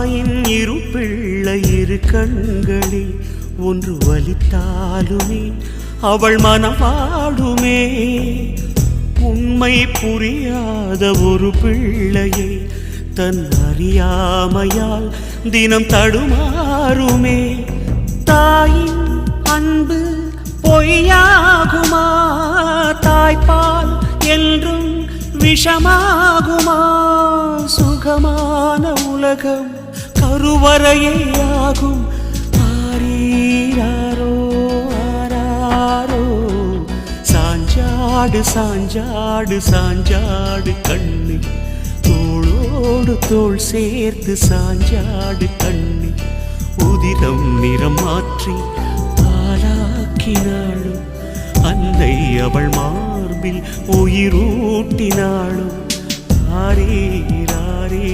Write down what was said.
தாயின் இரு பிள்ளை இரு கண்களில் ஒன்று வலித்தாலுமே அவள் மனவாடுமே. உண்மை புரியாத ஒரு பிள்ளையை தன் அறியாமையால் தினம் தடுமாறுமே. தாயின் அன்பு பொய்யாகுமா? தாய்ப்பால் என்றும் விஷமாகுமா? சுகமான உலகம் கருவறையே ஆகும். ஆரீராரோ ஆராரோ சாஞ்சாடு சாஞ்சாடு சாஞ்சாடு கண்ணி தோளோடு தோள் சேர்த்து சாஞ்சாடு கண்ணி. உதிரம் நிறம் மாற்றி பாலாக்கினாளும் அன்னை அவள் மார்பில் உயிரூட்டினாளும். ஆரீராரே